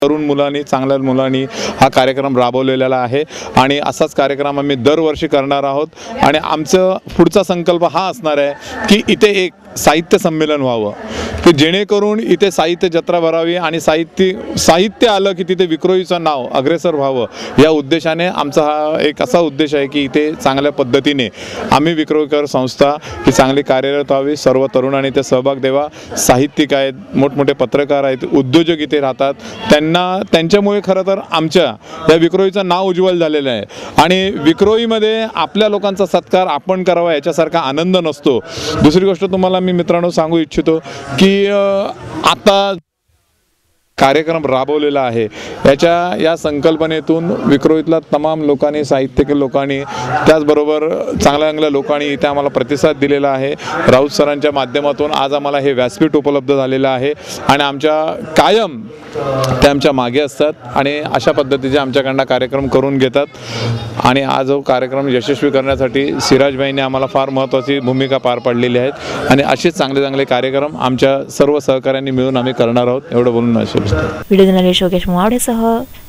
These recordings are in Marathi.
तरुण मुलांनी चांगल्या मुलांनी हा कार्यक्रम राबवलेला आहे आणि असाच कार्यक्रम आम्ही दरवर्षी करणार आहोत। आणि आमचं पुढचा संकल्प हा असणार आहे की इथे एक साहित्य संमेलन व्हावं की जेणेकरून इथे साहित्य जत्रा भरावी आणि साहित्य आलं की तिथे विक्रोळीचं नाव अग्रेसर व्हावं या उद्देशाने आमचा हा एक असा उद्देश आहे की इथे चांगल्या पद्धतीने आम्ही विक्रोळीकर संस्था ही चांगली कार्यरत व्हावी। सर्व तरुणांनी ते सहभाग द्यावा। साहित्यिक आहेत, मोठमोठे पत्रकार आहेत, उद्योजक इथे राहतात, त्यांच्यामुळे खरं तर आमच्या या विक्रोळीचं नाव उज्ज्वल झालेलं आहे। आणि विक्रोळीमध्ये आपल्या लोकांचा सत्कार आपण करावा याच्यासारखा आनंद नसतो। दुसरी गोष्ट तुम्हाला मी मित्रांनो सांगू इच्छितो की आता कार्यक्रम राबवलेला आहे या संकल्पनेतून विक्रोळीतल्या तमाम लोकांनी, साहित्यिक लोकांनी, त्याचबरोबर चांगल्या लोकांनी इथे आम्हाला प्रतिसाद दिलेला आहे। राऊत सरांच्या माध्यमातून आज आम्हाला हे व्यासपीठ उपलब्ध झालेलं आहे आणि आमच्या कायम ते आमच्या मागे असतात आणि अशा पद्धतीचे आमच्याकडनं कार्यक्रम करून घेतात। आणि आज हा कार्यक्रम यशस्वी करण्यासाठी सिराजभाईंनी आम्हाला फार महत्त्वाची भूमिका पार पाडलेली आहे आणि असेच चांगले कार्यक्रम आमच्या सर्व सहकाऱ्यांनी मिळून आम्ही करणार आहोत। एवढं बोलून व्हिडिओ जर्नलिस्ट योगेश मुवाडेसह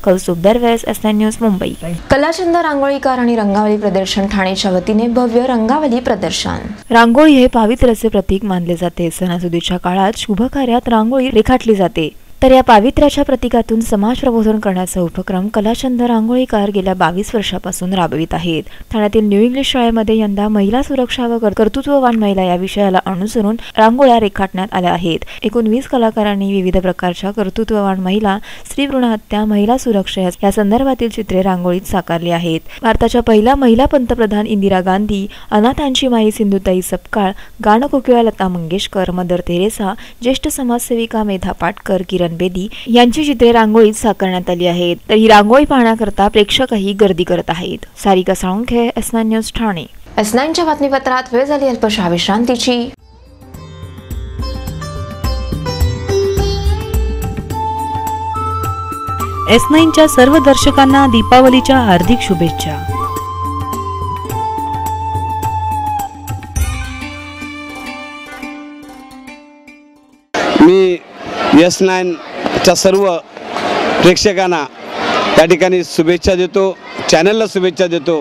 कौस्तुभ दरवेस, S9 न्यूज, मुंबई। कलाचंद रांगोळीकार आणि रंगावली प्रदर्शन ठाणेच्या वतीने भव्य रंगावली प्रदर्शन। रांगोळी हे पावित्र्याचे प्रतीक मानले जाते। सणासुदीच्या काळात शुभ कार्यात रांगोळी रेखाटली जाते। तर या पावित्र्याच्या प्रतीकातून समाज प्रबोधन करण्याचा उपक्रम कलाचंद रांगोळीकार गेल्या 22 वर्षापासून राबवित आहेत। ठाण्यातील न्यू इंग्लिश शाळेमध्ये यंदा महिला सुरक्षा व कर्तृत्ववान महिला या विषयाला अनुसरून रांगोळ्या रेखाटण्यात आल्या आहेत। एकूण 20 कलाकारांनी विविध प्रकारच्या कर्तृत्ववान महिला, स्त्री भ्रूण हत्या, महिला सुरक्षा या संदर्भातील चित्रे रांगोळीत साकारली आहेत। भारताच्या पहिल्या महिला पंतप्रधान इंदिरा गांधी, अनाथांची माई सिंधुताई सपकाळ, गानकोकिळा लता मंगेशकर, मदर तेरेसा, ज्येष्ठ समाजसेविका मेधा पाटकर, किरण बेदी यांची चित्रे रांगोळीत साकारण्यात आली आहेत। तर ही रांगोळी पाहण्याकरता प्रेक्षकही गर्दी करत आहेत। Sarika Salunkhe, S9 news, Thane. S9च्या बातमीपत्रात वेळ झाली अल्पशा विश्रांतीची। S9च्या सर्व दर्शकांना दीपावलीच्या हार्दिक शुभेच्छा। मी S9च्या सर्व प्रेक्षकांना त्या ठिकाणी शुभेच्छा देतो, चॅनलला शुभेच्छा देतो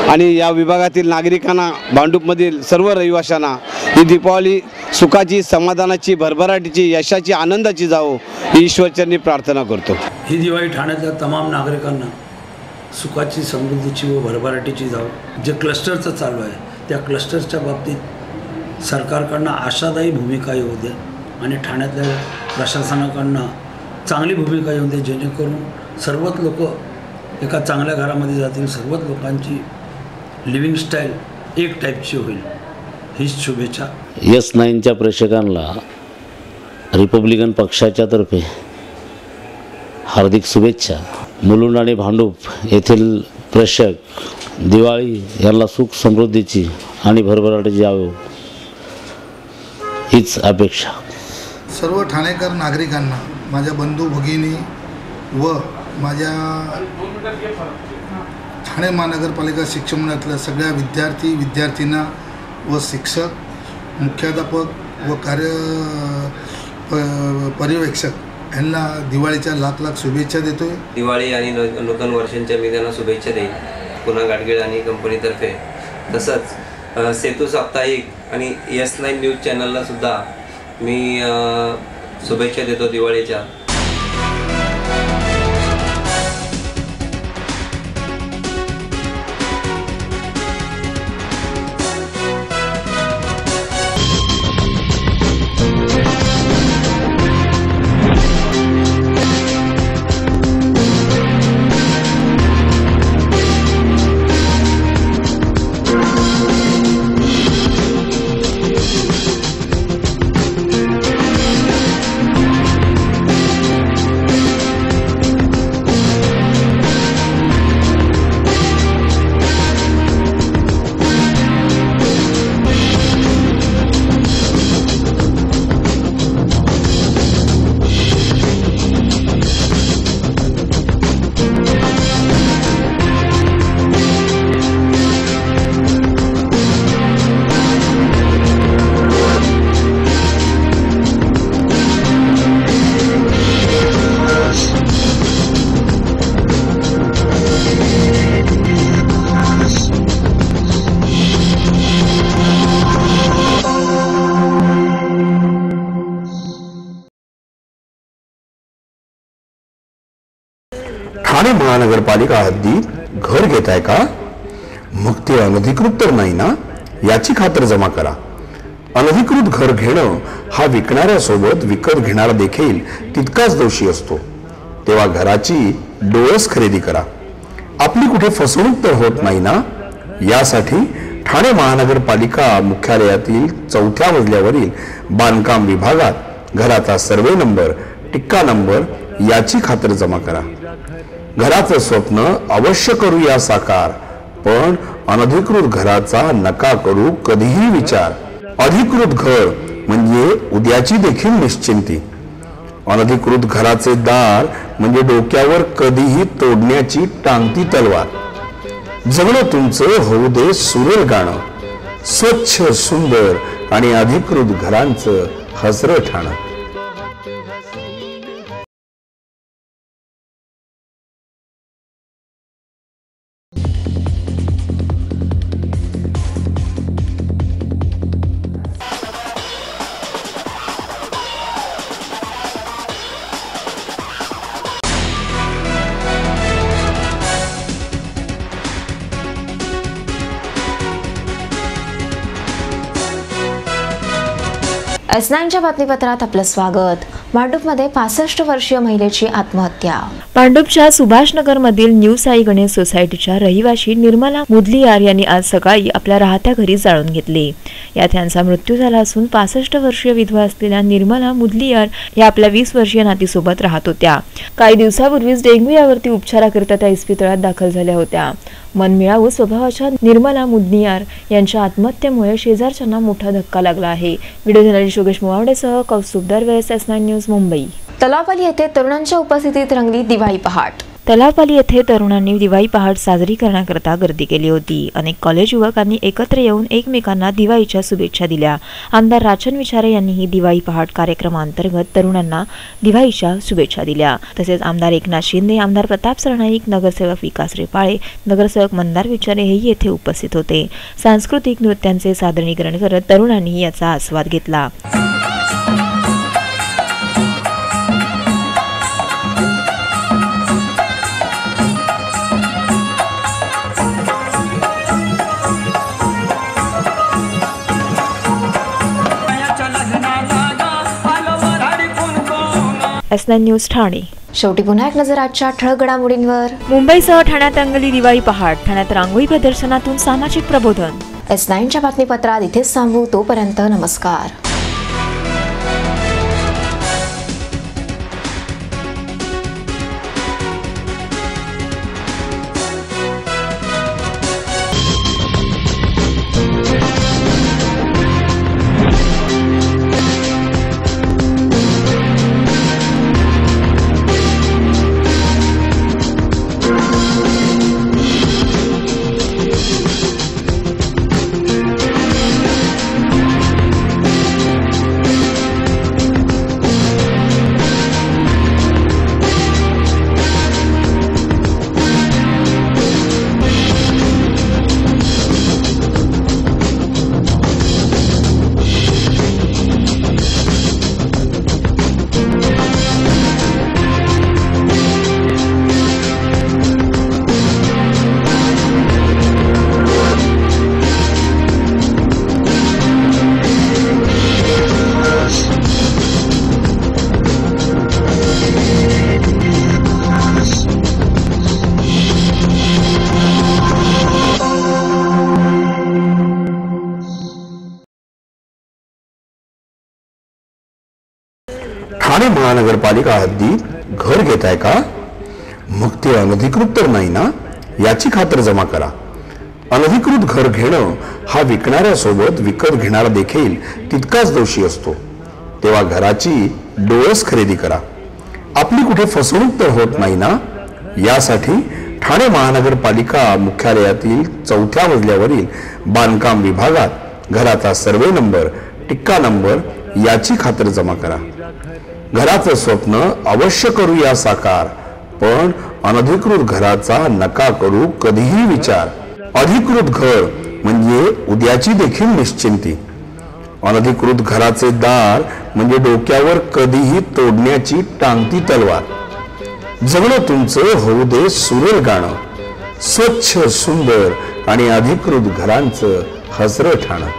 आणि या विभागातील नागरिकांना, भांडूपमधील सर्व रहिवाशांना ही दीपावली सुखाची, समाधानाची, भरभराटीची, यशाची, आनंदाची जावो ही ईश्वरचरणी प्रार्थना करतो। ही दिवाळी ठाण्यातल्या तमाम नागरिकांना सुखाची, समृद्धीची व भरभराटीची जावो। जे क्लस्टरचं चालू आहे त्या क्लस्टरच्या बाबतीत सरकारकडनं आशादायी भूमिका येऊ दे आणि ठाण्यातल्या प्रशासनाकडनं चांगली भूमिका येऊ दे, जेणेकरून सर्वच लोक एका चांगल्या घरामध्ये जातील, सर्वच लोकांची लिव्हिंग स्टाईल एक टाईपची होईल, हीच शुभेच्छा। S9च्या प्रेक्षकांना रिपब्लिकन पक्षाच्या तर्फे हार्दिक शुभेच्छा। मुलुंड आणि भांडूप येथील प्रेक्षक दिवाळी याला सुख, समृद्धीची आणि भरभराटीची यावो हीच अपेक्षा। सर्व ठाणेकर नागरिकांना, माझ्या बंधू भगिनी व माझ्या ठाणे महानगरपालिका शिक्षण मंडळातल्या सगळ्या विद्यार्थी, विद्यार्थिना व शिक्षक, मुख्याध्यापक व पर्यवेक्षक यांना दिवाळीच्या लाख लाख शुभेच्छा देतोय। दिवाळी आणि नूतन वर्षांच्या मी त्यांना शुभेच्छा देईन पुन्हा गाडगीळ आणि कंपनीतर्फे। तसंच सेतू साप्ताहिक आणि S9 न्यूज चॅनलला सुद्धा मी शुभेच्छा देतो दिवाळीच्या। ठाणे महानगरपालिका हद्दीत घर घेताय का? मग ते अनधिकृत तर नाही ना, याची खातर जमा करा. अनधिकृत घर घेणं हा विकणाऱ्यासोबत विकत घेणारा देखील तितकाच दोषी असतो. तेव्हा घराची डोळस खरेदी करा. आपली कुठे फसवणूक तर होत नाही ना, यासाठी ठाणे महानगरपालिका मुख्यालयातील 4थ्या मजल्यावरील बांधकाम विभागात घराचा सर्वे नंबर, टिक्का नंबर याची खातर जमा करा. घराचं स्वप्न अवश्य करूया साकार, पण अनधिकृत घराचा नका करू कधीही विचार. अधिकृत घर म्हणजे उद्याची देखील निश्चिंती. अनधिकृत घराचे दार म्हणजे डोक्यावर कधीही तोडण्याची टांगती तलवार. जगणं तुमचं होऊ दे सुरेल गाणं, स्वच्छ सुंदर आणि अधिकृत घरांचं हसरं ठाणं. S9च्या बातमीपत्रात आपलं स्वागत. भांडूपमध्ये 65 वर्षीय महिलेची आत्महत्या. भांडूपच्या सुभाषनगरमधील न्यू साई गणेश सोसायटीच्या रहिवाशी निर्मला मुदलियार यांनी आज सकाळी आपल्या राहत्या घरी जाळून घेतले. यात त्यांचा मृत्यू झाला असून 65 वर्षीय विधवा असलेल्या निर्मला मुदलियार या आपल्या 20 वर्षीय नातीसोबत राहत होत्या. काही दिवसापूर्वीच डेंग्यू यावरती उपचाराकरिता त्या इस्पितळात दाखल झाल्या होत्या. मनमिळावू स्वभावाच्या निर्मला मुदलियार यांच्या आत्महत्येमुळे शेजारच्यांना मोठा धक्का लागला आहे. व्हिडिओ जर्नलिस्ट योगेश मुवावडेसह कौस्तुभदार वेळेस S9 न्यूज मुंबई. तलावपाली येथे तरुणांच्या उपस्थितीत रंगली दिवाळी पहाट. तलावपाली येथे तरुणांनी दिवाळी पहाट साजरी करण्याकरता गर्दी केली होती. अनेक कॉलेज युवकांनी एकत्र येऊन एकमेकांना दिवाळीच्या शुभेच्छा दिल्या. आमदार राजन विचारे यांनीही दिवाळी पहाट कार्यक्रमांतर्गत तरुणांना दिवाळीच्या शुभेच्छा दिल्या. तसेच आमदार एकनाथ शिंदे, आमदार प्रताप सरनाईक, नगरसेवक विकास रेपाळे, नगरसेवक मंदार विचारे हेही येथे उपस्थित होते. सांस्कृतिक नृत्यांचे सादरीकरण करत तरुणांनी याचा आस्वाद घेतला. S9 news Thane. शेवटी पुन्हा एक नजर आजच्या ठळक घडामोडींवर. मुंबईसह ठाण्यात रंगली दिवाळी पहाट. ठाण्यात रांगोळी प्रदर्शनातून सामाजिक प्रबोधन. S9च्या बातमीपत्रात इथेच थांबू. तोपर्यंत नमस्कार. ठाणे महानगरपालिका हद्दीत घर घेताय का? मग ते अनधिकृत तर नाही ना, याची खातर जमा करा. अनधिकृत घर घेणं हा विकणाऱ्यासोबत विकत घेणारा देखील तितकाच दोषी असतो. तेव्हा घराची डोळस खरेदी करा. आपली कुठे फसवणूक तर होत नाही ना, यासाठी ठाणे महानगरपालिका मुख्यालयातील 4थ्या मजल्यावरील बांधकाम विभागात घराचा सर्वे नंबर, टिक्का नंबर याची खातर जमा करा. घराचं स्वप्न अवश्य करूया साकार, पण अनधिकृत घराचा नका करू कधीही विचार. अधिकृत घर म्हणजे उद्याची देखील निश्चिंती. अनधिकृत घराचे दार म्हणजे डोक्यावर कधीही तोडण्याची टांगती तलवार. जगणं तुमचं होऊ दे सुरेल गाणं, स्वच्छ सुंदर आणि अधिकृत घरांचं हसरं ठाणं.